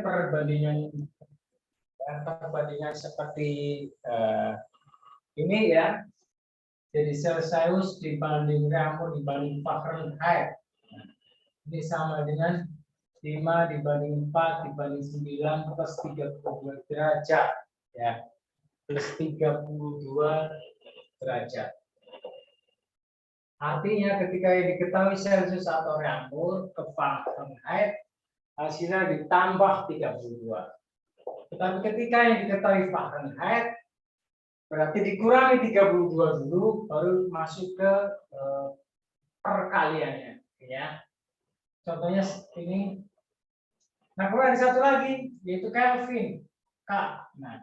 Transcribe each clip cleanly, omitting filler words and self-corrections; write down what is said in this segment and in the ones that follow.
perbandingan seperti ini ya. Jadi Celsius dibanding Reaumur dibanding Fahrenheit. Nah, ini sama dengan 5 dibanding 4 dibanding 9 plus 32 derajat ya. Plus 32 derajat. Artinya ketika diketahui Celsius atau Reaumur ke Fahrenheit, hasilnya ditambah 32. Tetapi ketika yang diketahui Fahrenheit, berarti dikurangi 32 dulu, baru masuk ke perkaliannya. Ya. Contohnya ini. Nah, kemudian ada satu lagi, yaitu Kelvin. K. Nah,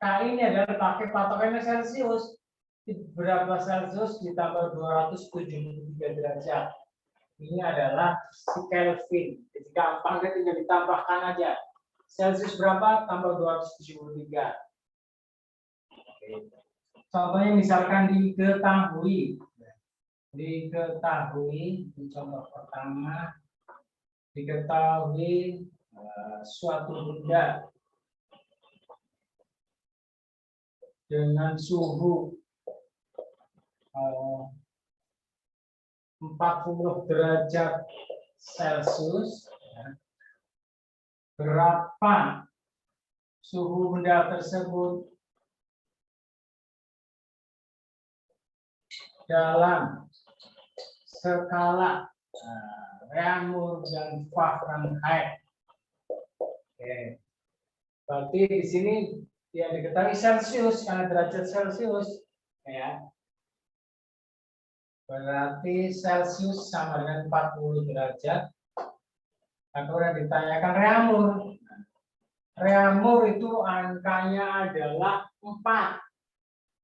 K ini adalah pakai patokannya Celsius. Berapa Celsius ditambah 273 derajat. Ini adalah si Kelvin. Jadi gampang, dia tinggal ditambahkan aja. Celsius berapa? Tambah 273. Contohnya misalkan diketahui, contoh pertama, diketahui suatu benda dengan suhu 40 derajat Celcius, berapa suhu benda tersebut dalam skala Reaumur dan Fahrenheit. Oke. Berarti di sini yang diketahui Celsius karena derajat Celsius ya. Berarti Celsius sama dengan 40 derajat. Kemudian ditanyakan Reaumur. Reaumur itu angkanya adalah 4.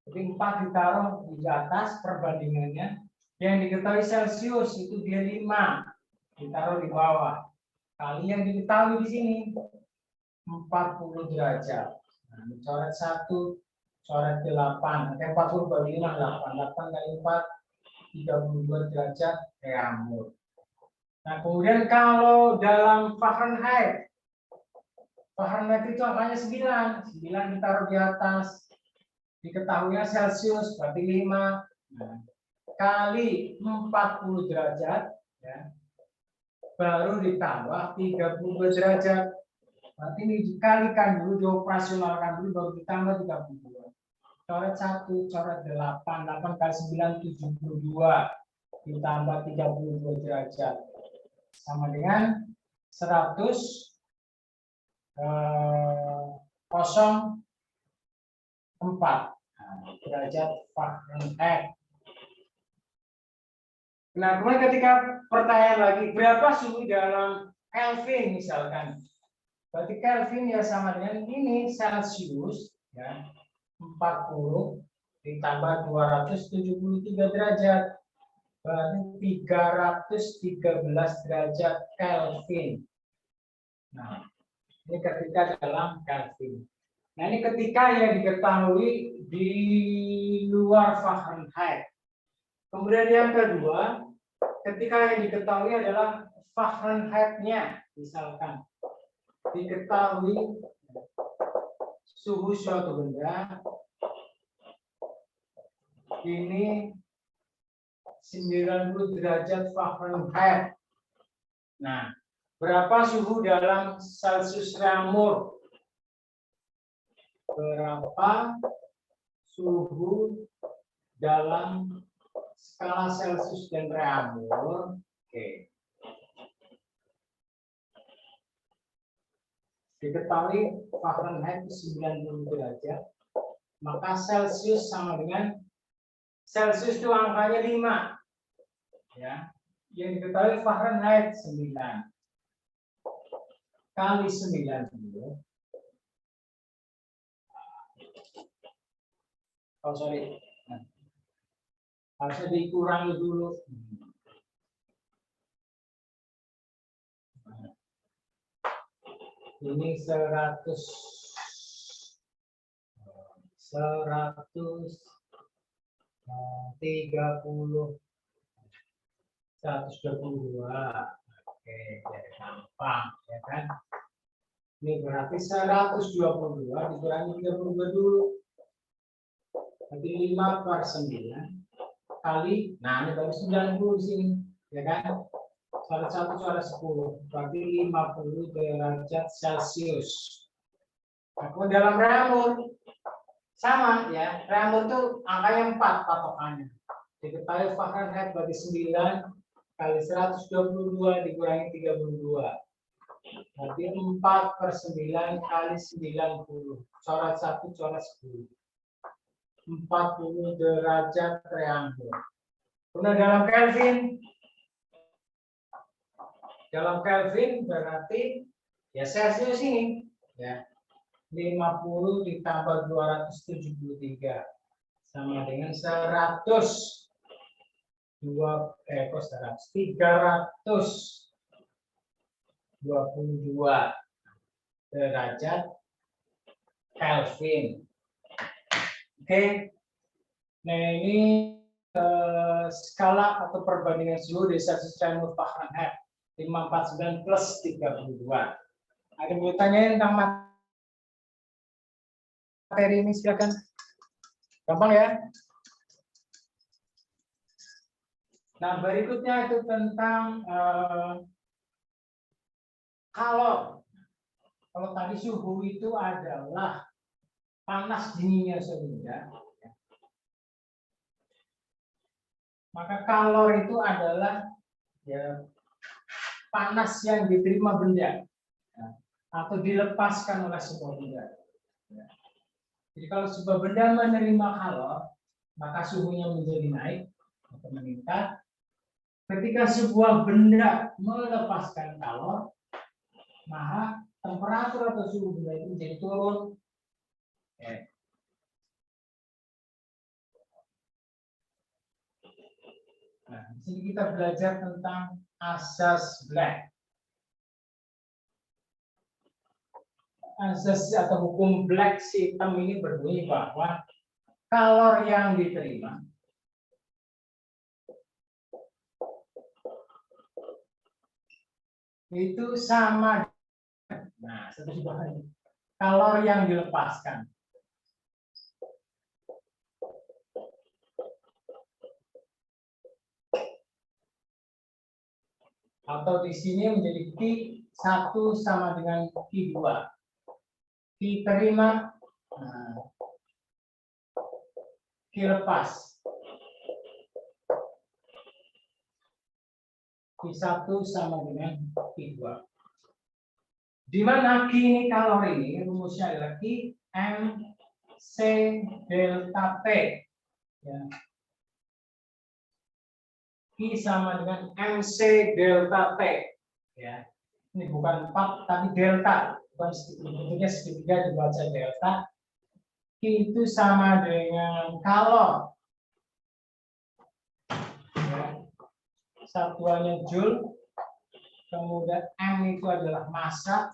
Jadi 4 ditaruh di atas perbandingannya. Yang diketahui Celsius itu dia 5. Ditaruh di bawah. Kali yang diketahui di sini 40 derajat. Nah, coret 1, coret 8. Nanti 40 bagi 5, 8. 8 kali 4, 32 derajat Reaumur. Nah, kemudian kalau dalam Fahrenheit. Fahrenheit itu angkanya 9. 9 ditaruh di atas. Diketahuinya Celsius berarti 5 kali 40 derajat ya, baru ditambah 32 derajat. Berarti ini dikalikan dulu, dioperasionalkan dulu, baru ditambah 32. Coret 1, coret 8. 8 kali 9, 72. Ditambah 32 derajat. Sama dengan 100 0,4 derajat Fahrenheit. Nah, kemudian ketika pertanyaan lagi, berapa suhu dalam Kelvin misalkan? Berarti Kelvin ya sama dengan ini Celsius ya, 40 ditambah 273 derajat. Berarti 313 derajat Kelvin. Nah, ini ketika dalam Kelvin. Nah, ini ketika yang diketahui di luar Fahrenheit. Kemudian yang kedua, ketika yang diketahui adalah Fahrenheit-nya, misalkan diketahui suhu suatu benda ini 90 derajat Fahrenheit. Nah, berapa suhu dalam Celsius Reaumur? Berapa suhu dalam skala Celsius dan Reaumur? Oke. Diketahui Fahrenheit 90 derajat, maka Celsius sama dengan Celsius itu angkanya 5. Ya. Yang diketahui Fahrenheit 9. Kali 90. Oh, sorry. Harusnya dikurangi dulu. Ini 100 130 122. Oke, jadi gampang ya kan. Ini berarti 122 dikurangi 32 dulu. Berarti 5/9 kali, nah ini baru 90 di sini, ya kan? Salah satu suara 10, berarti 50 derajat Celcius. Nah, dalam reamur sama ya, reamur itu angkanya 4 patokannya. Diketahui Fahrenheit berarti 9 kali 122 dikurangi 32. Berarti 4/9 kali 90. Coret 1, coret 10. 40 derajat reamur. Kemudian dalam Kelvin berarti ya Celcius ini ya 50 ditambah 273 sama dengan 322 derajat Kelvin. Oke. Nah, ini skala atau perbandingan suhu di Celsius reamur Fahrenheit 549 plus 32. Ada yang mau tanyain tentang materi ini, silakan. Gampang ya. Nah, berikutnya itu tentang kalor. Kalau tadi suhu itu adalah panas dinginnya benda, maka kalor itu adalah ya panas yang diterima benda ya, atau dilepaskan oleh sebuah benda. Ya. Jadi kalau sebuah benda menerima kalor, maka suhunya menjadi naik atau meningkat. Ketika sebuah benda melepaskan kalor, maka temperatur atau suhu benda itu menjadi turun. Ya. Nah, di sini kita belajar tentang asas Black. Asas atau hukum Black hitam ini berbunyi bahwa kalor yang diterima itu sama. Nah, satu bahan kalor yang dilepaskan. Atau di sini menjadi Q1 sama dengan Q2. Q terima, Q lepas. Q1 sama dengan Q2. Di mana Q ini kalor ini rumusnya adalah Q MC delta T. Ya. Q sama dengan MC delta T. Ya. Ini bukan 4 tapi delta, bukan bentuknya segitiga dibaca delta. Q itu sama dengan kalor. Ya. Satuannya joule. Kemudian M itu adalah massa.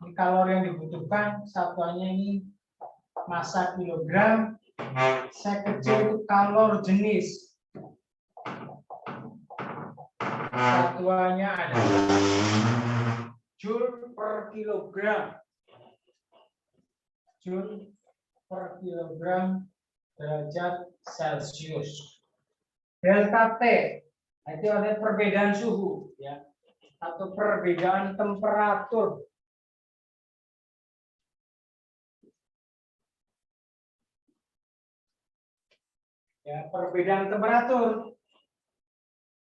Ini kalor yang dibutuhkan, satuannya ini massa kilogram. Saya kecil itu kalor jenis. Satuannya adalah joule per kilogram. Joule per kilogram derajat Celcius. Delta T itu ada perbedaan suhu ya atau perbedaan temperatur. Ya, perbedaan temperatur.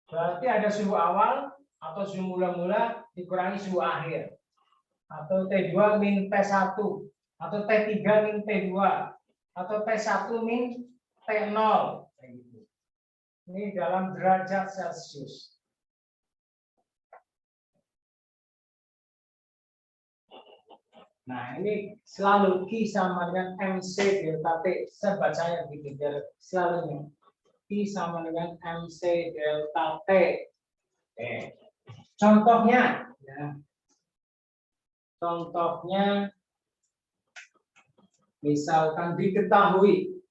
Berarti ada suhu awal atau suhu mula-mula dikurangi suhu akhir. Atau T2 min T1 atau T3 min T2 atau T1 min T0. Ini dalam derajat Celcius. Nah, ini selalu Q sama dengan MC delta T. Saya bacanya begitu, selalu Q sama dengan MC delta T. Oke. Contohnya, ya. Contohnya, misalkan diketahui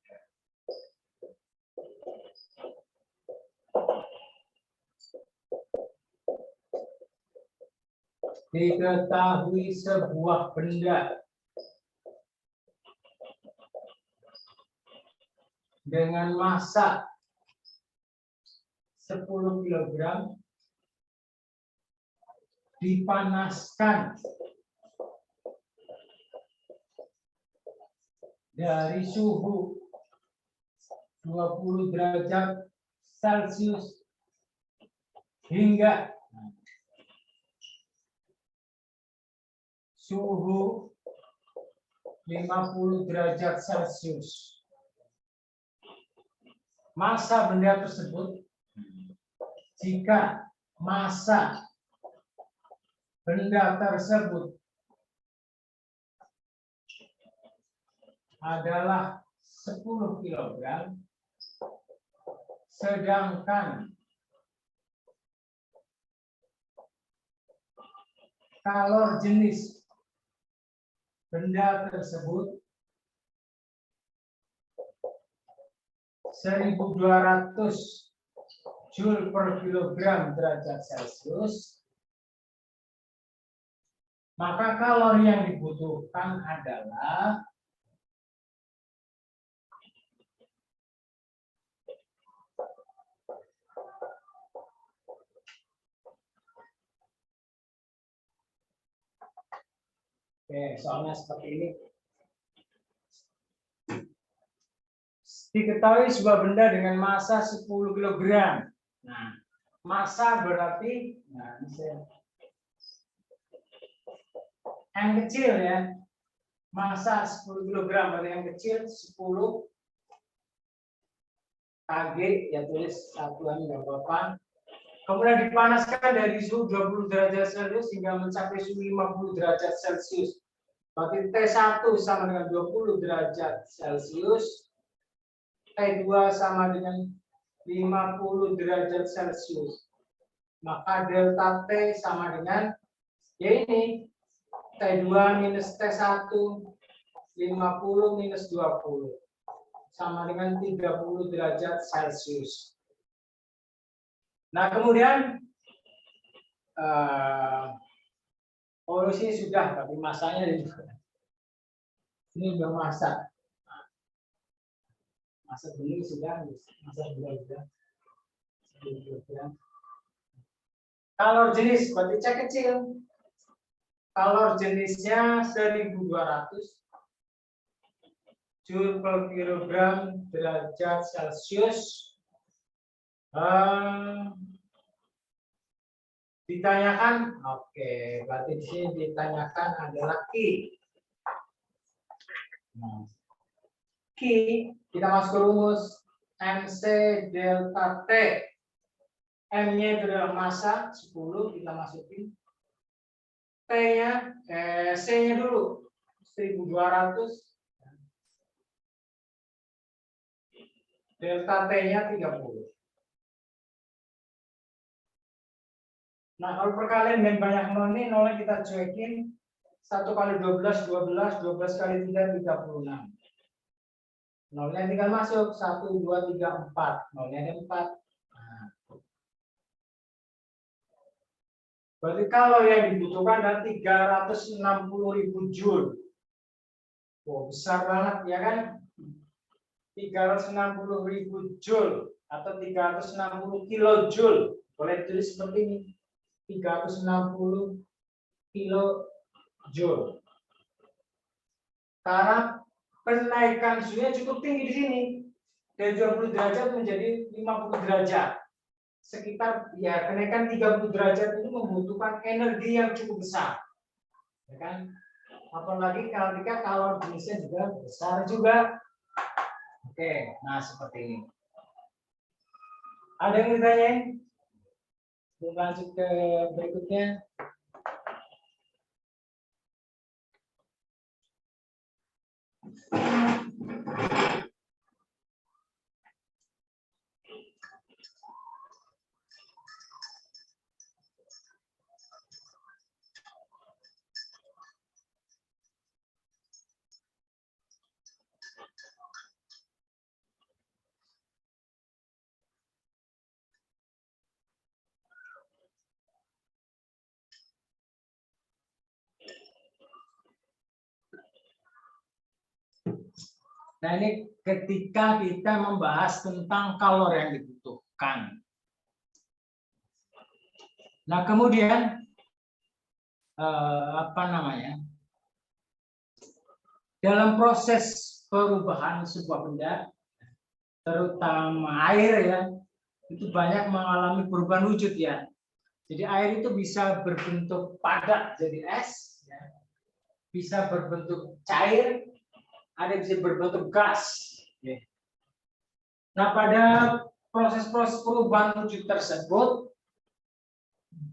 Diketahui sebuah benda dengan massa 10 kg dipanaskan dari suhu 20 derajat Celcius hingga suhu 50 derajat Celcius. Massa benda tersebut, jika massa benda tersebut adalah 10 kg, sedangkan kalor jenis benda tersebut 1200 Joule per kilogram derajat Celcius, maka kalori yang dibutuhkan adalah soalnya seperti ini. Diketahui sebuah benda dengan massa 10 kg. Nah, massa berarti yang kecil ya. Massa 10 kg berarti yang kecil 10 kg, ya tulis satuan enggak apa-apa. Kemudian dipanaskan dari suhu 20 derajat Celcius hingga mencapai suhu 50 derajat Celcius. Berarti T1 sama dengan 20 derajat Celcius. T2 sama dengan 50 derajat Celcius. Maka delta T sama dengan ya ini T2 minus T1 50 minus 20 sama dengan 30 derajat Celcius. Nah, kemudian polusi sudah, tapi masanya ini belum masa. Masa bening sudah, masa bening sudah. Kalor jenis berarti C kecil. Kalor jenisnya 1200 Joule per kilogram derajat Celcius. Ditanyakan, oke, berarti di sini ditanyakan adalah Q. Q kita masuk ke rumus MC delta T. M-nya itu adalah massa 10, kita masukin. T-nya, C-nya dulu 1200. Delta T-nya 30. Nah, kalau perkalian dengan banyak nol ini, nolnya kita cuekin. 1 kali 12, 12, 12 kali 3, 36. Nolnya tinggal masuk. 1, 2, 3, 4. Nolnya ada 4. Nah. Berarti kalau yang dibutuhkan adalah 360.000 Joule. Wow, besar banget ya kan? 360.000 Joule atau 360 kilojoule. Boleh tulis seperti ini. 360 kilojoule. Karena kenaikan suhunya cukup tinggi di sini. Dari 20 derajat menjadi 50 derajat. Sekitar ya kenaikan 30 derajat itu membutuhkan energi yang cukup besar. Ya kan? Apalagi ketika kalor jenisnya juga besar juga. Oke, nah seperti ini. Ada yang ditanyain? Kita lanjut ke berikutnya. Nah, ini ketika kita membahas tentang kalori yang dibutuhkan. Nah, kemudian apa namanya? Dalam proses perubahan sebuah benda, terutama air ya, itu banyak mengalami perubahan wujud ya. Jadi air itu bisa berbentuk padat jadi es, ya. Bisa berbentuk cair, ada yang bisa berbentuk gas. Nah, pada proses-proses perubahan wujud tersebut,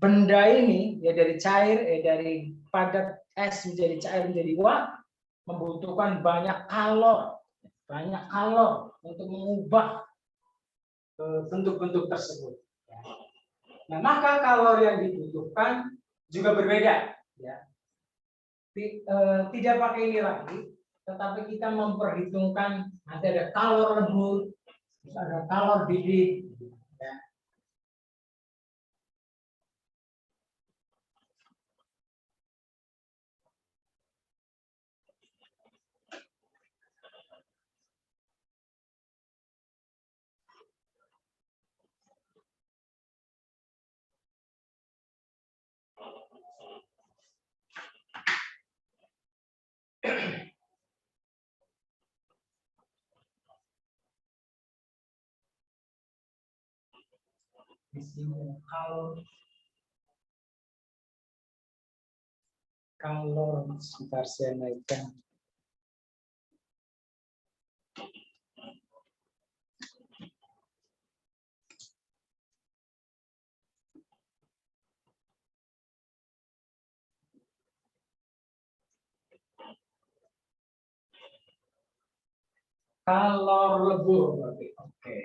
benda ini ya dari cair, dari padat es menjadi cair menjadi uap, membutuhkan banyak kalor untuk mengubah bentuk-bentuk tersebut. Nah, maka kalori yang dibutuhkan juga berbeda. Ya. Tidak pakai ini lagi, tetapi kita memperhitungkan ada kalor lebur, ada kalor didih. Ya. Di sini kalor sebentar saya naikkan. Kalor lebur berarti. Oke.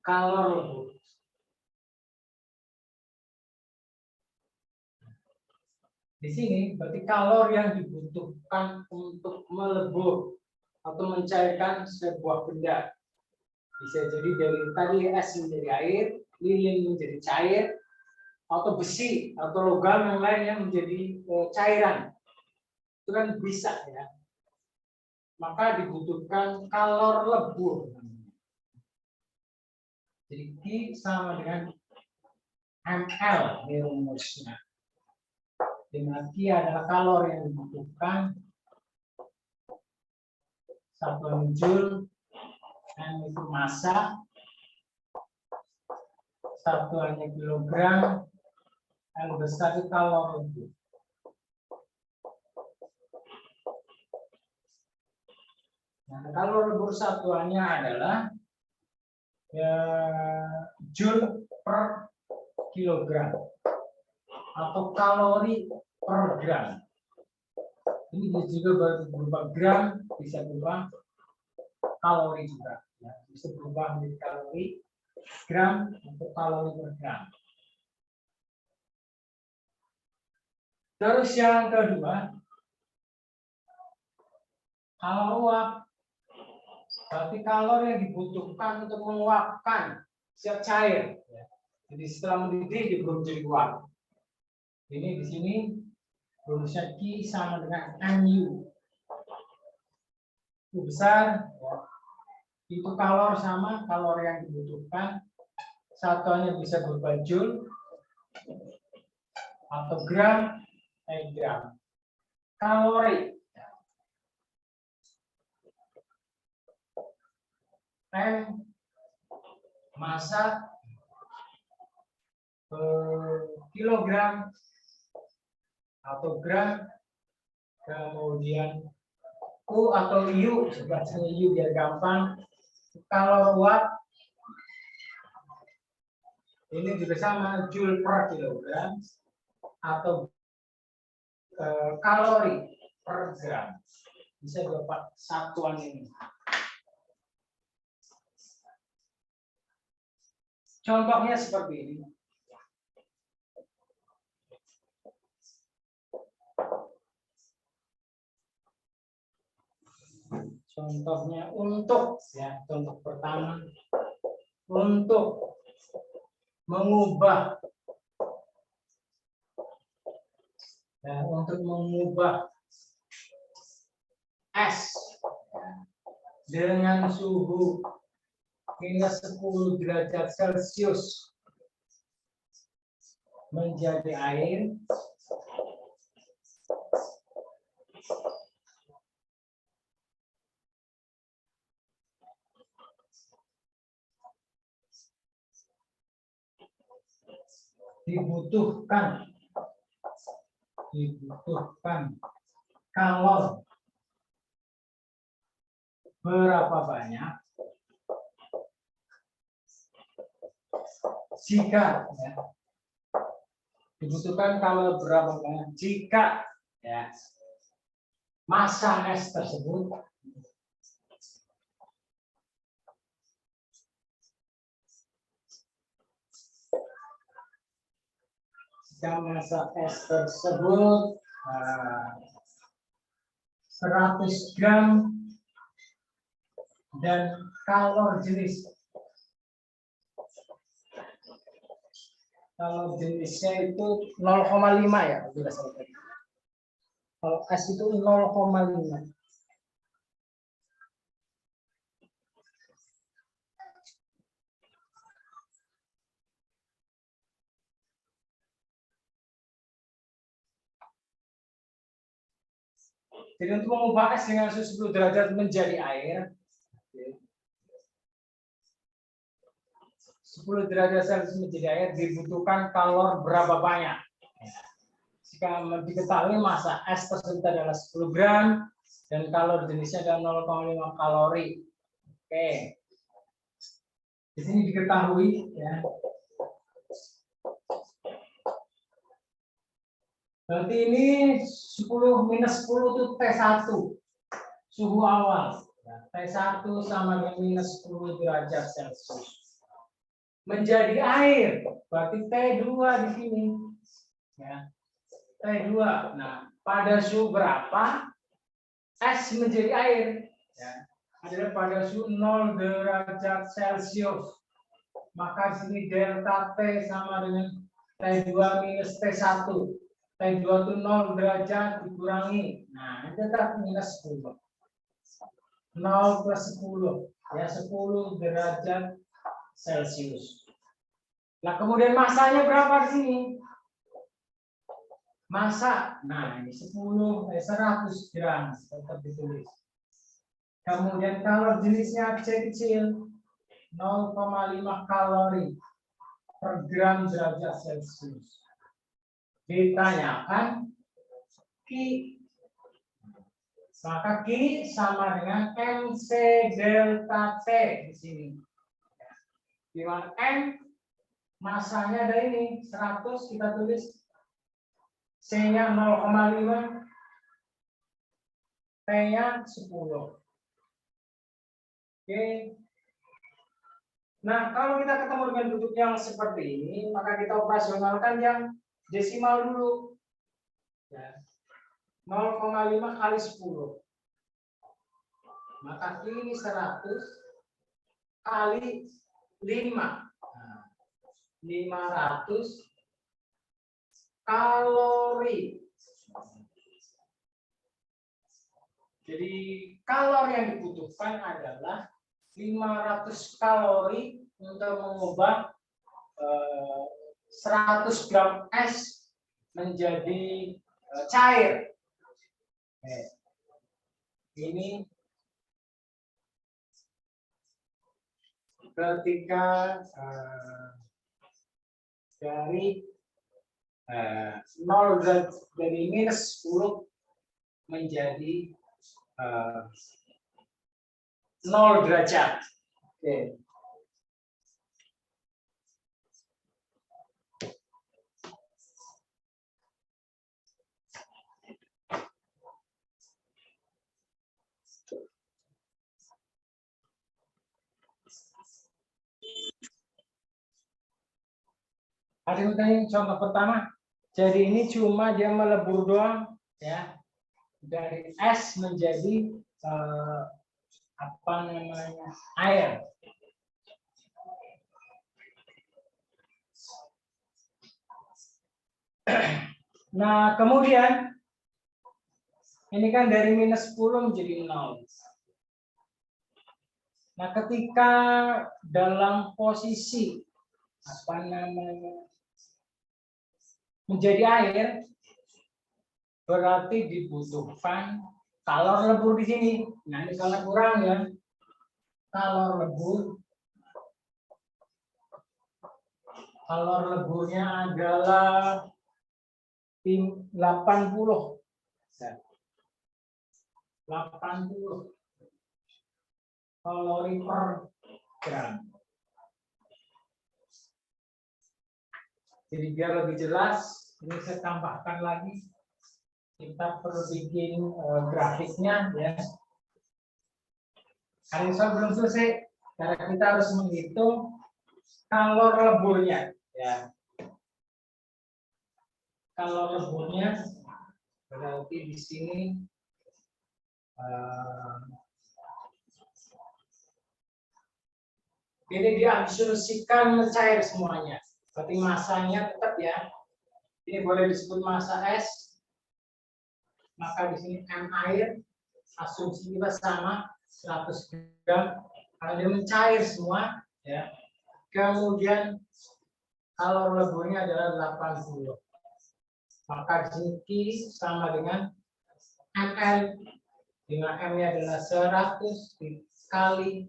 Kalor lebur. Di sini berarti kalor yang dibutuhkan untuk melebur atau mencairkan sebuah benda. Bisa jadi dari tadi es menjadi air, lilin menjadi cair, atau besi atau logam yang lainnya menjadi cairan. Itu kan bisa ya. Maka dibutuhkan kalor lebur. Jadi Q sama dengan ml ini rumusnya. Dengan Q adalah kalor yang dibutuhkan, satuan joule, M itu massa, satuannya kilogram, L besar itu kalor lebur. Nah, kalor lebur satuannya adalah ya, joule per kilogram atau kalori per gram. Ini juga berubah gram, bisa berubah kalori juga. Ya, bisa berubah menjadi kalori gram atau kalori per gram. Terus yang kedua, kalor uap. Berarti kalor yang dibutuhkan untuk menguapkan zat cair. Ya. Jadi setelah mendidih dia belum jadi uap. Ini di sini rumusnya Q sama dengan MU. Itu besar, ya. Itu kalor sama kalor yang dibutuhkan. Satuannya bisa berubah joule atau gram, gram. Kalori. M massa per kilogram atau gram, kemudian U atau U, sebacanya U biar gampang. Kalor uap ini juga sama joule per kilogram atau kalori per gram. Bisa dapat satuan ini. Contohnya seperti ini. Contohnya untuk, ya, contoh pertama, untuk mengubah, ya, untuk mengubah es dengan suhu minus 10 derajat Celcius menjadi air, dibutuhkan kalor berapa banyak jika, ya, dibutuhkan kalor berapa banyak jika, ya, massa es tersebut massa es tersebut 100 gram dan kalor jenisnya itu 0,5, ya, kalau es itu 0,5. Jadi untuk mengubah es dengan suhu 10 derajat menjadi air, 10 derajat Celcius menjadi air, dibutuhkan kalor berapa banyak? Jika diketahui massa es tersebut adalah 10 gram dan kalor jenisnya adalah 0,5 kalori. Oke. Di sini diketahui, ya. Berarti ini 10 minus 10 itu T1, suhu awal. T1 sama dengan minus 10 derajat Celcius. Menjadi air, berarti T2 di sini. Ya. T2. Nah, pada suhu berapa es menjadi air? Ya. Adalah pada suhu 0 derajat Celcius. Maka di sini delta T sama dengan T2 minus T1. T2 itu 0 derajat dikurangi. Nah, ini tetap minus 10. 0 plus 10. Ya, 10 derajat Celcius. Nah, kemudian massanya berapa di sini? Massa, nah ini 100 gram, tetap ditulis. Kemudian kalor jenisnya C kecil, 0,5 kalori per gram derajat Celcius. Ditanyakan Q, maka Q sama dengan MC delta T di sini. Di mana M masanya ada ini 100, kita tulis C-nya 0,5, T-nya 10. Oke. Nah, kalau kita ketemu dengan bentuk yang seperti ini, maka kita operasionalkan yang desimal dulu. Ya. 0,5 kali 10. Maka ini 100 kali 5. Nah, 500 kalori. Jadi kalori yang dibutuhkan adalah 500 kalori untuk mengubah 100 gram es menjadi cair. Ini ketika dari 0 dari minus 10 menjadi 0 derajat. Oke. Ada yang tanya contoh pertama. Jadi ini cuma dia melebur doang, ya, dari es menjadi apa namanya air. Nah, kemudian ini kan dari minus 10 menjadi 0. Nah, ketika dalam posisi apa namanya menjadi air, berarti dibutuhkan kalor lebur di sini. Nah, ini kalau kurang ya, kalor leburnya adalah 80 kalori per gram. Jadi biar lebih jelas, ini saya tambahkan lagi. Kita perlu bikin grafiknya ya. Hari ini belum selesai, karena kita harus menghitung kalor leburnya ya. Kalor leburnya berarti di sini ini diasumsikan mencair semuanya. Berarti masanya tetap ya. Ini boleh disebut massa S. Maka di sini M air, asumsi kita sama 100 gram karena dia mencair semua ya. Kemudian kalor leburnya adalah 80. Maka di sini Q sama dengan ml, dengan M-nya adalah 100 dikali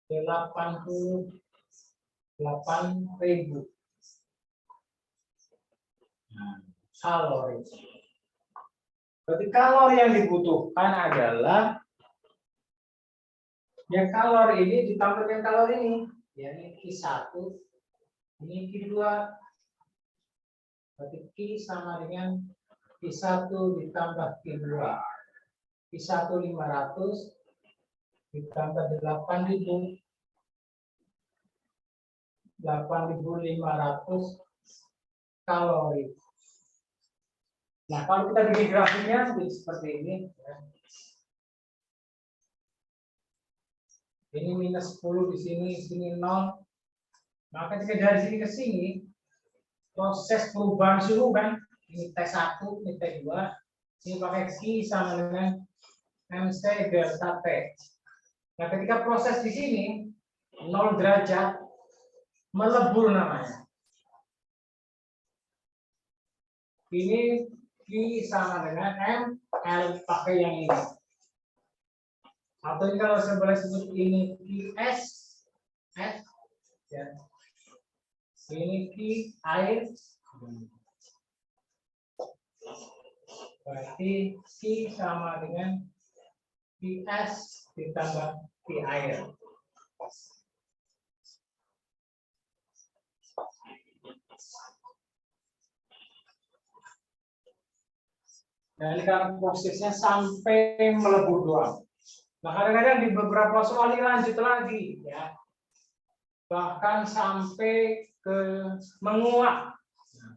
88.000. Kalori. Berarti kalori yang dibutuhkan adalah ya kalori ini ditambah dengan kalori ini. Ya, ini Q1, ini Q2. Berarti Q sama dengan Q1 ditambah Q2. Q1 500 ditambah 8.000. 8.500 kalori. Nah, kalau kita bikin grafiknya seperti ini. Ini minus 10 di sini 0. Maka ketika dari sini ke sini, proses perubahan suhu kan, ini T1, ini T2, ini pakai Q sama dengan MC delta T. Nah, ketika proses di sini 0 derajat melebur namanya. Ini Q sama dengan M, L pakai yang ini. Atau ini kalau saya boleh sebut ini QS, S, ya. Ini Q air. Berarti Q sama dengan QS ditambah Q air. Nah, ini kan prosesnya sampai melebur doang. Nah, kadang-kadang di beberapa soal ini lanjut lagi, ya. Bahkan sampai ke menguap. Nah,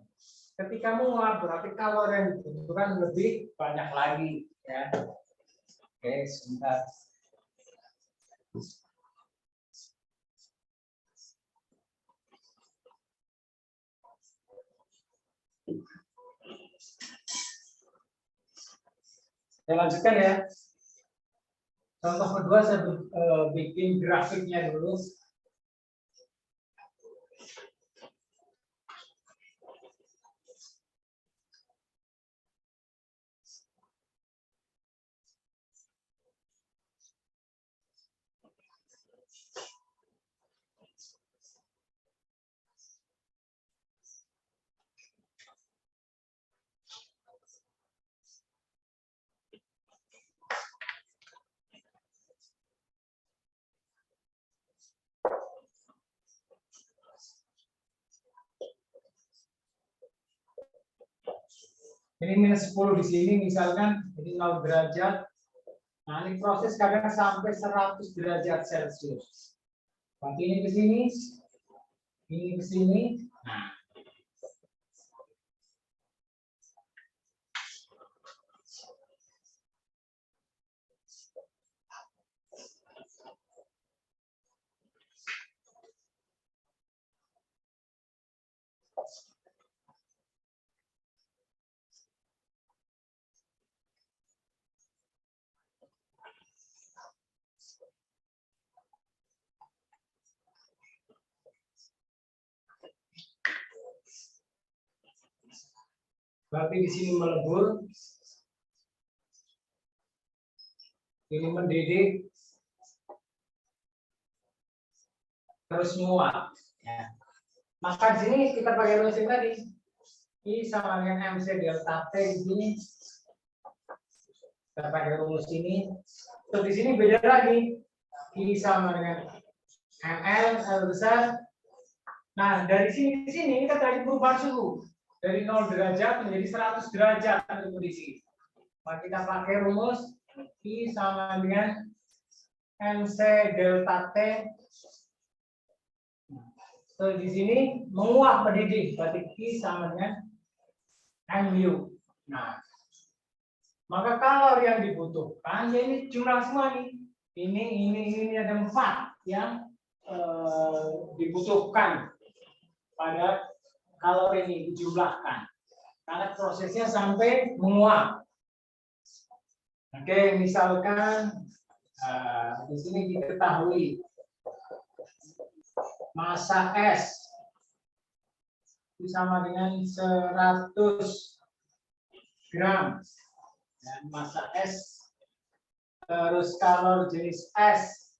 ketika menguap berarti kalori yang dibutuhkan lebih banyak lagi, ya. Oke, sebentar. Saya lanjutkan ya. Contoh kedua saya bikin grafiknya dulu. Ini minus 10 di sini misalkan, ini 0 derajat. Nah, ini proses kadang sampai 100 derajat Celcius. Berarti ini ke sini, ini ke sini. Nah, Berarti di sini melebur, ini mendidih, terus menguap. Ya. Maka di sini kita pakai rumus yang tadi, I sama dengan MC delta T di sini. Kita pakai rumus ini. Terus di sini beda lagi, I sama dengan ML, L besar. Nah, dari sini ke sini kita tadi perubahan suhu. Dari 0 derajat menjadi 100 derajat untuk kondisi. Maka kita pakai rumus I sama dengan MC delta T. Terus di sini menguap mendidih, berarti I sama dengan MU. Nah, maka kalori yang dibutuhkan, ya ini jumlah semua nih. Ini ada 4 yang dibutuhkan pada kalori ini dijumlahkan. Karena prosesnya sampai menguap. Oke, misalkan di sini diketahui massa S itu sama dengan 100 gram. Dan massa S terus kalori jenis S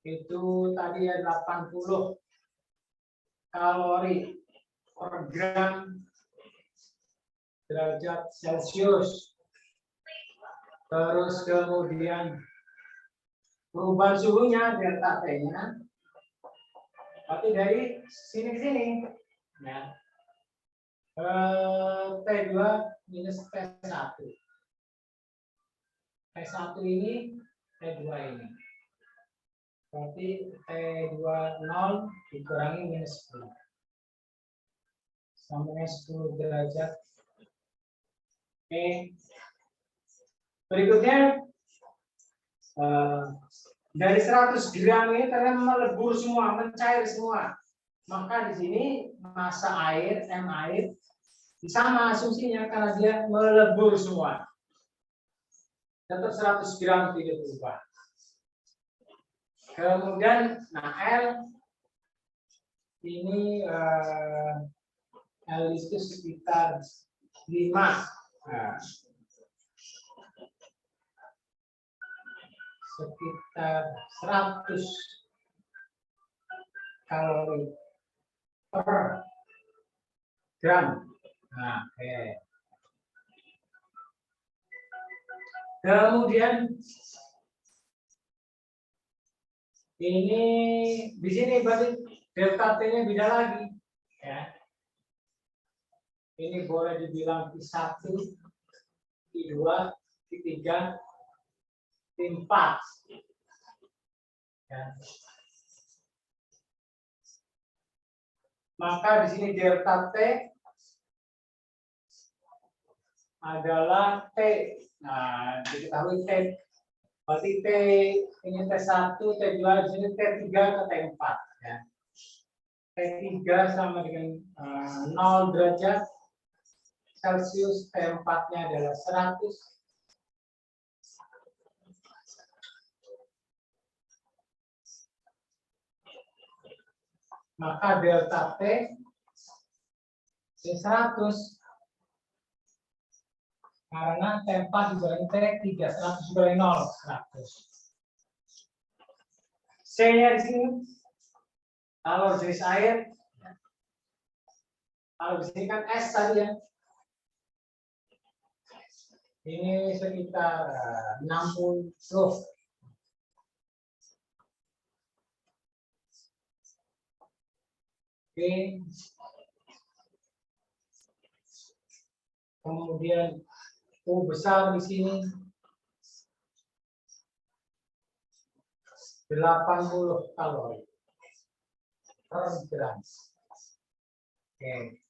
itu tadi ya 80 kalori per gram derajat Celcius. Terus kemudian perubahan suhunya delta T-nya. Tapi dari sini ke sini, ya. T2 minus T1. T1 ini, T2 ini. Berarti T20 dikurangi minus 10. Sampai 10 derajat. Oke. Berikutnya, dari 100 gram ini ternyata melebur semua, mencair semua. Maka di sini massa air, M air, sama asumsinya karena dia melebur semua. Tetap 100 gram tidak berubah. Kemudian, nah L ini L itu sekitar 5. Nah, sekitar 100 kalori per gram. Nah, oke. Kemudian ini di sini berarti delta T-nya beda lagi, ya. Ini boleh dibilang T1, T2, T3, T4. Ya. Maka di sini delta T adalah T. Nah, diketahui T. Berarti T ini T1, T2, di sini T3 ke T4. Ya. T3 sama dengan 0 derajat Celcius, T4-nya adalah 100. Maka delta T ini 100. Karena T4 dibagi T3, 100 dibagi 0, 100. C-nya di sini, kalau jenis air, kalau di sini kan S tadi ya. Ini sekitar 60. Oke. Kemudian U besar di sini 80 kalori per gram. Oke.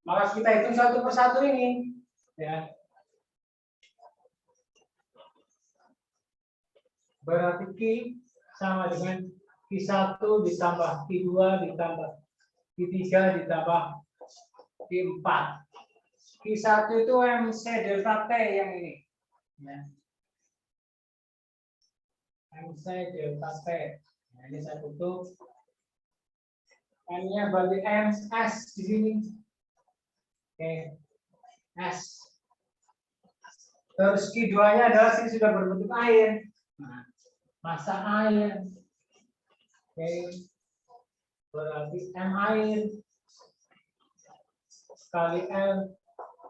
Maka kita hitung satu persatu ini, ya. Berarti Q sama dengan Q1 ditambah Q2 ditambah Q3 ditambah Q4. Q1 itu MC delta T yang ini. Ya. MC delta T. Nah, ini saya tutup. M-nya bagi MS di sini. Oke. S. Terus Q2-nya adalah sini sudah berbentuk air. Nah, massa air. Oke. Berarti M air kali L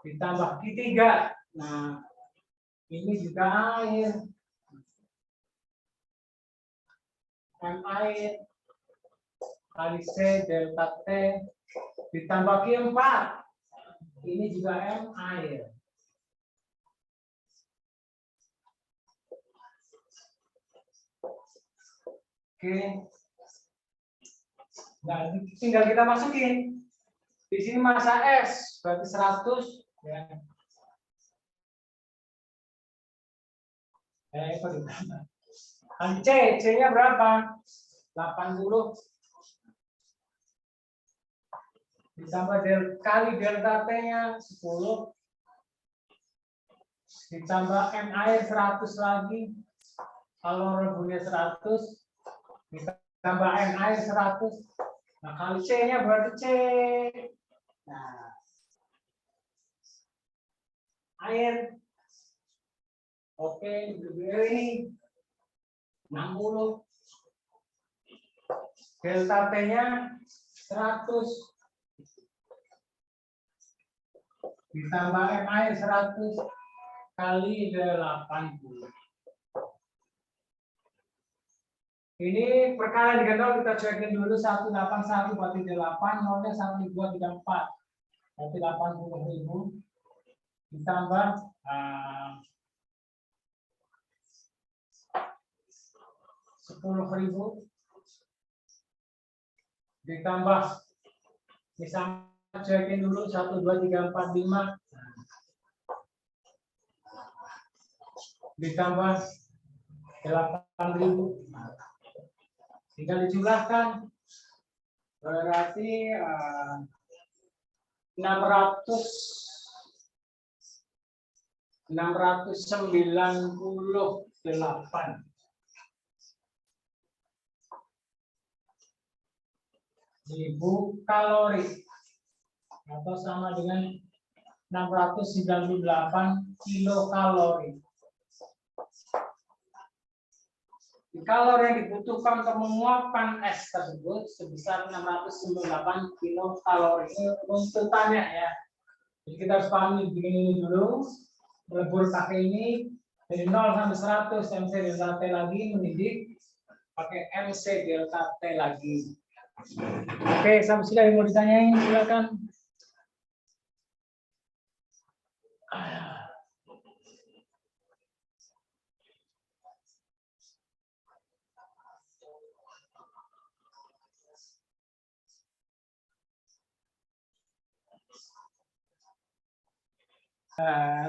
ditambah Q3. Nah, ini juga air. M air kali C delta T ditambah Q4. Ini juga M air. Oke. Nah, tinggal kita masukin. Di sini massa S berarti 100 ya. Itu ditambah. Dan C-nya berapa? 80 ditambah kali delta T-nya 10 ditambah M air 100 lagi. Kalau rebusnya 100 ditambah M air 100. Nah, kali C-nya berarti C. Nah, air. Oke, ini 60. Delta T-nya 100. Ditambah M air 100 kali 80. Ini perkalian dengan 0 kita cekin dulu. 181 berarti 8, 0-nya 1234. Berarti 80.000 ditambah 10.000 ditambah misalnya cekin dulu 1, 2, 3, 4, 5 ditambah 8.000. Tinggal dijumlahkan berarti 698 ribu kalori atau sama dengan 698 kilokalori. Kalori yang dibutuhkan untuk menguapkan es tersebut sebesar 698 kilokalori. Ini runtutannya ya. Jadi kita harus pahami begini dulu. Melebur pakai ini dari 0 sampai 100 MC delta T lagi mendidik pakai MC delta T lagi. Oke, sampai sini yang mau ditanyain silakan.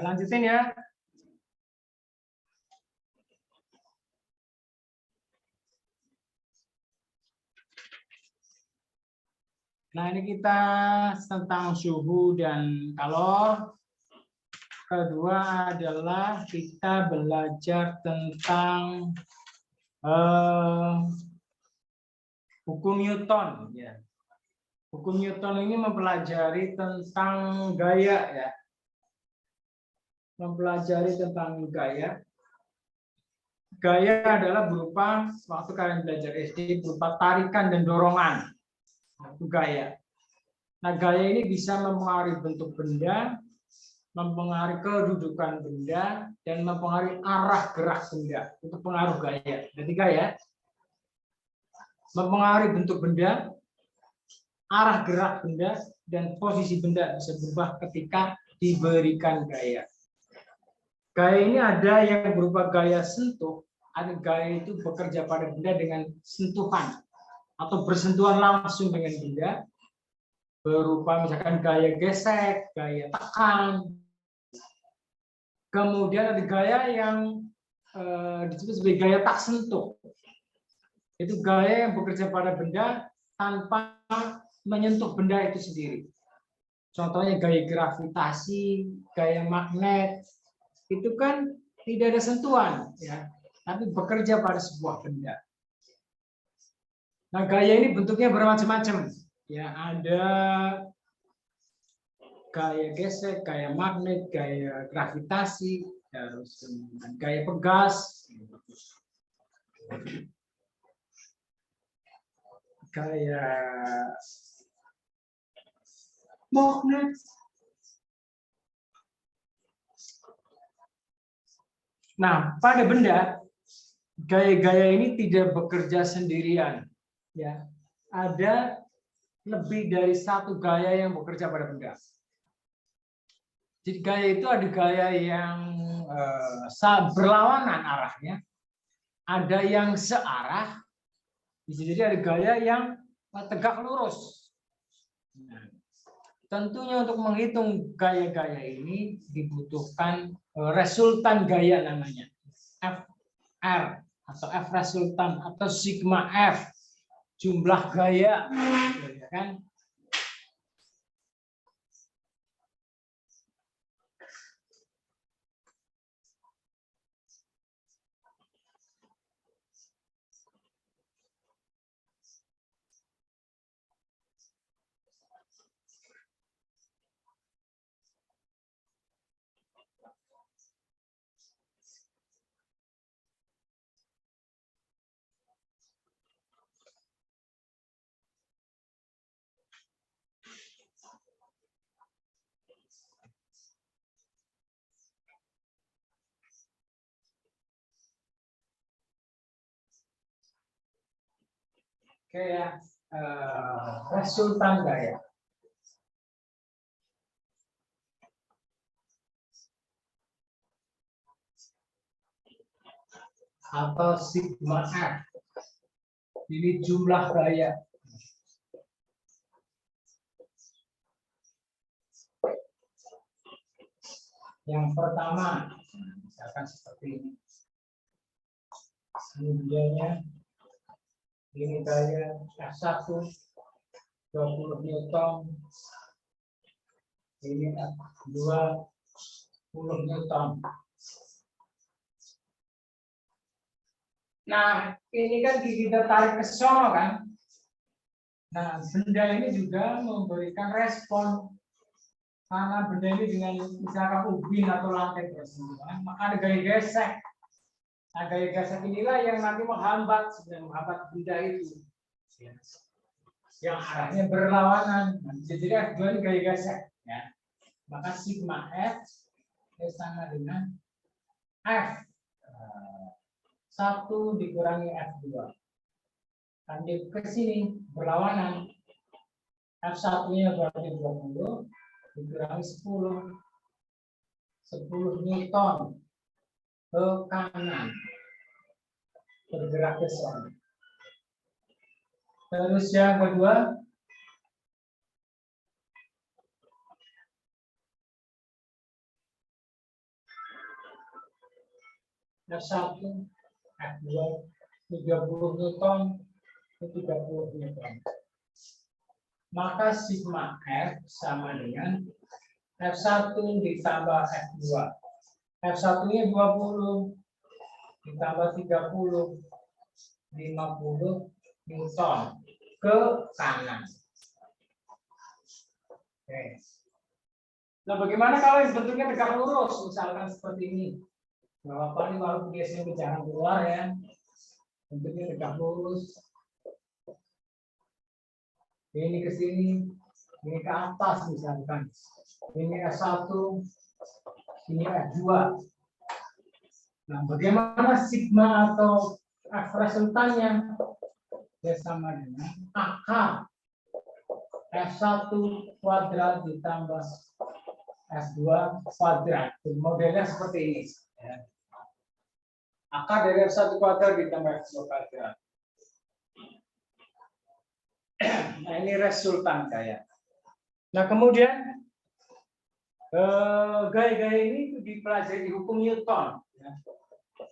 Lanjutin ya. Nah, ini kita tentang suhu dan kalor. Kedua adalah kita belajar tentang hukum Newton. Ya. Hukum Newton ini mempelajari tentang gaya ya. Mempelajari tentang gaya. Gaya adalah berupa, waktu kalian belajar SD, berupa tarikan dan dorongan. Itu gaya. Nah, gaya ini bisa mempengaruhi bentuk benda, mempengaruhi kedudukan benda, dan mempengaruhi arah gerak benda. Itu pengaruh gaya. Jadi gaya mempengaruhi bentuk benda, arah gerak benda, dan posisi benda bisa berubah ketika diberikan gaya. Gaya ini ada yang berupa gaya sentuh, ada gaya itu bekerja pada benda dengan sentuhan atau bersentuhan langsung dengan benda, berupa misalkan gaya gesek, gaya tekan. Kemudian ada gaya yang disebut sebagai gaya tak sentuh. Itu gaya yang bekerja pada benda tanpa menyentuh benda itu sendiri. Contohnya gaya gravitasi, gaya magnet, itu kan tidak ada sentuhan, ya, tapi bekerja pada sebuah benda. Nah, gaya ini bentuknya bermacam-macam. Ya, ada gaya gesek, gaya magnet, gaya gravitasi, terus gaya pegas, gaya magnet. Nah, pada benda, gaya-gaya ini tidak bekerja sendirian. Ya, ada lebih dari satu gaya yang bekerja pada benda. Jadi gaya itu ada gaya yang berlawanan arahnya, ada yang searah, bisa jadi ada gaya yang tegak lurus. Nah, tentunya untuk menghitung gaya-gaya ini dibutuhkan resultan gaya namanya, FR atau F resultan atau sigma F, jumlah gaya, ya kan? Kayak resultan gaya. Atau sigma F. Ini jumlah gaya. Yang pertama, misalkan seperti ini. Kemudiannya ini gaya F1 20 Newton, ini F2 10 Newton. Nah, ini kan kita tarik ke sono kan. Nah, benda ini juga memberikan respon karena benda ini dengan misalkan ubin atau lantai tersebut, maka ada gaya gesek. Nah, gaya gesek inilah yang nanti menghambat benda itu, yang arahnya berlawanan. Nah, jadi F2 ini gaya gesek, ya. Maka sigma F sama dengan F 1 dikurangi F2. Kan dia ke sini berlawanan. F1-nya berarti 20 dikurangi 10. 10 Newton ke kanan. Bergerak ke sana. Terus yang kedua, F1, F2, 30 Newton ke 30 Newton. Maka sigma F sama dengan F1 ditambah F2. F1-nya 20 ditambah 30, 50 Newton ke kanan. Oke. Nah, bagaimana kalau bentuknya tegak lurus, misalkan seperti ini? Nggak apa-apa nih kalau biasanya bicara keluar ya. Bentuknya tegak lurus. Ini ke sini, ini ke atas misalkan. Ini S1, ini S2. Nah, bagaimana sigma atau F resultannya? Ya sama dengan AK F1 kuadrat ditambah S2 kuadrat. Modelnya seperti ini. Ya. AK dari F1 kuadrat ditambah S2 kuadrat. Nah, ini resultan gaya. Nah, kemudian gaya-gaya ini dipelajari di hukum Newton. Ya.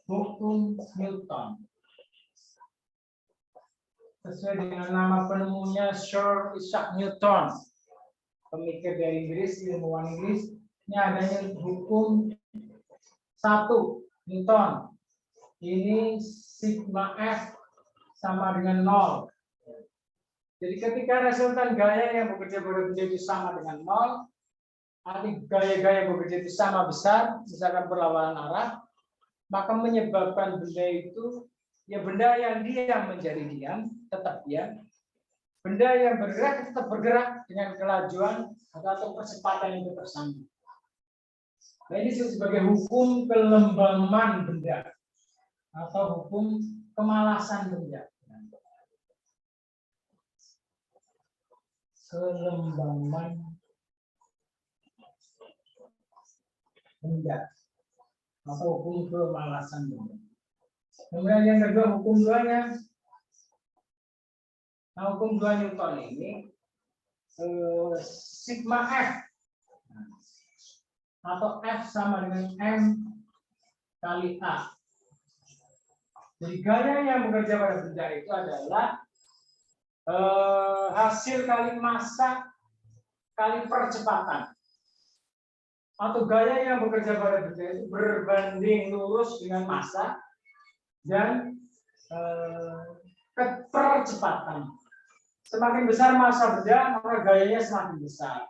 Hukum Newton. Sesuai dengan nama penemunya Sir Isaac Newton, pemikir dari Inggris, ilmuwan Inggris. Ini adanya hukum 1 Newton. Ini sigma F sama dengan 0. Jadi ketika resultan gaya yang bekerja pada benda itu sama dengan 0, gaya-gaya bekerja itu sama besar, misalkan berlawanan arah, maka menyebabkan benda itu, ya benda yang diam menjadi diam, tetap diam. Benda yang bergerak tetap bergerak dengan kelajuan atau kecepatan yang tetap sama. Nah, ini disebut sebagai hukum kelembaman benda atau hukum kemalasan benda. Kelembaman benda atau hukum kemalasan benda. Kemudian yang kedua, hukum duanya. Nah, hukum 2 Newton ini sigma F atau F sama dengan M kali A. Jadi gaya yang bekerja pada benda itu adalah hasil kali massa kali percepatan. Atau gaya yang bekerja pada benda itu berbanding lurus dengan massa dan percepatan. Semakin besar massa benda, maka gayanya semakin besar.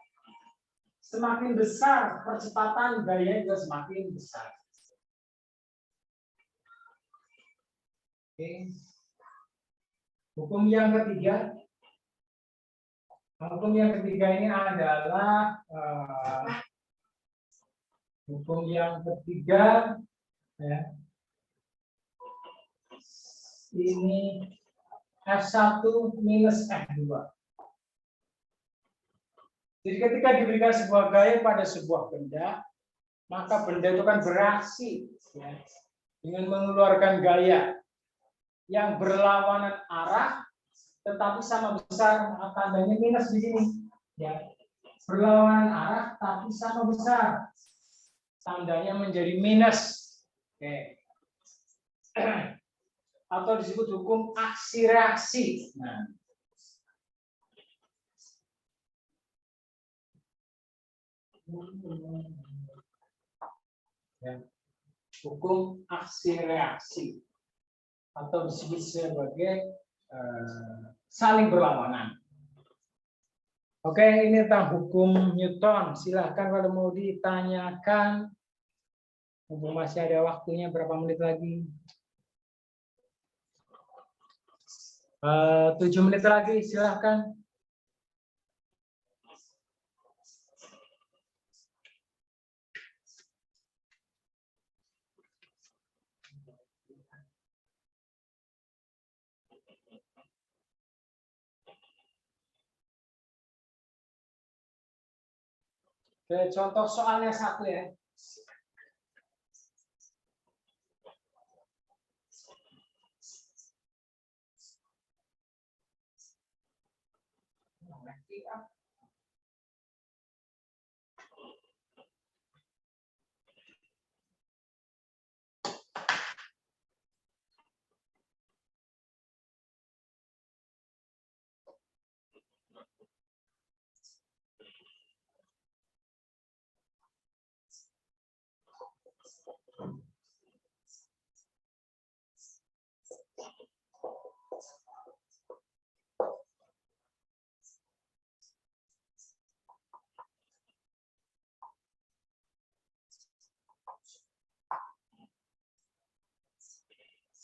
Semakin besar percepatan, gayanya juga semakin besar. Oke. Hukum yang ketiga. Hukum yang ketiga ini adalah hukum yang ketiga, ya. Ini F1 minus F2. Jadi ketika diberikan sebuah gaya pada sebuah benda, maka benda itu kan bereaksi, ya, dengan mengeluarkan gaya yang berlawanan arah, tetapi sama besar, tandanya minus di sini. Ya. Berlawanan arah, tapi sama besar, tandanya menjadi minus. Oke. Atau disebut hukum aksi reaksi. Nah, ya. Hukum aksi reaksi atau disebut sebagai saling berlawanan. Oke, ini tentang hukum Newton. Silahkan kalau mau ditanyakan. Mumpung masih ada waktunya, berapa menit lagi? 7 menit lagi, silahkan. Oke, contoh soalnya satu ya.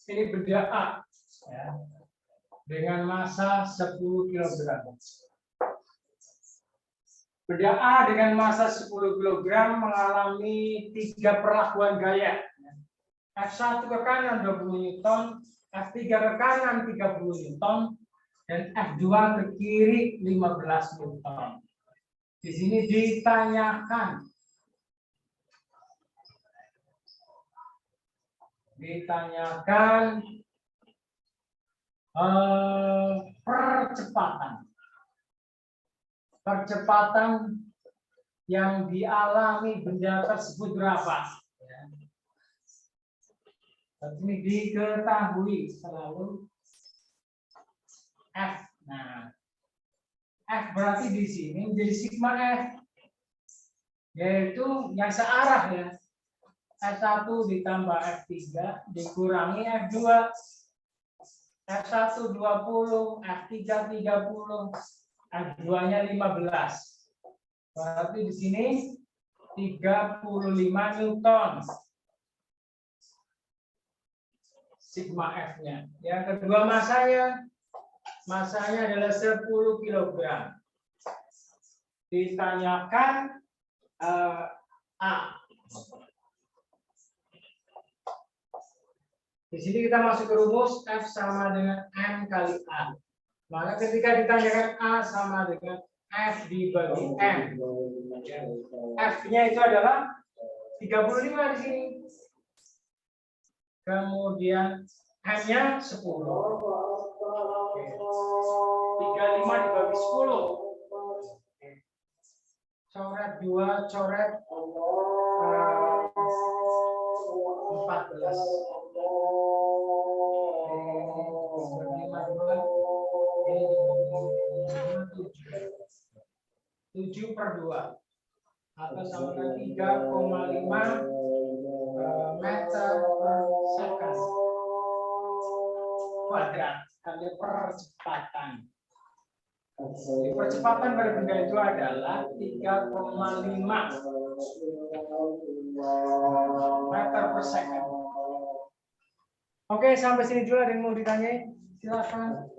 Ini benda A, ya, dengan massa 10 kg. Benda A dengan massa 10 kg mengalami 3 perlakuan gaya. F1 ke kanan 20 Newton, F3 ke kanan 30 Newton, dan F2 ke kiri 15 Newton. Di sini ditanyakan percepatan yang dialami benda tersebut berapa. Ini diketahui selalu F. Nah, F berarti di sini menjadi sigma F, yaitu yang searah ya. F1 ditambah F3 dikurangi F2. F1 20, F3 30, F2-nya 15. Berarti di sini 35 Newton. Sigma F-nya. Yang kedua masanya adalah 10 kg. Ditanyakan A. Di sini kita masuk ke rumus F sama dengan M kali A. Maka ketika ditanyakan A sama dengan F dibagi M, F-nya itu adalah 35 di sini. Kemudian M-nya 10. 35 dibagi 10. Coret 2, coret 14. 7 per 2 atau sama dengan 3,5 meter per second kuadrat kali percepatan. Jadi percepatan pada benda itu adalah 3,5 meter per second. Oke, sampai sini dulu. Ada yang mau ditanyain? Silakan.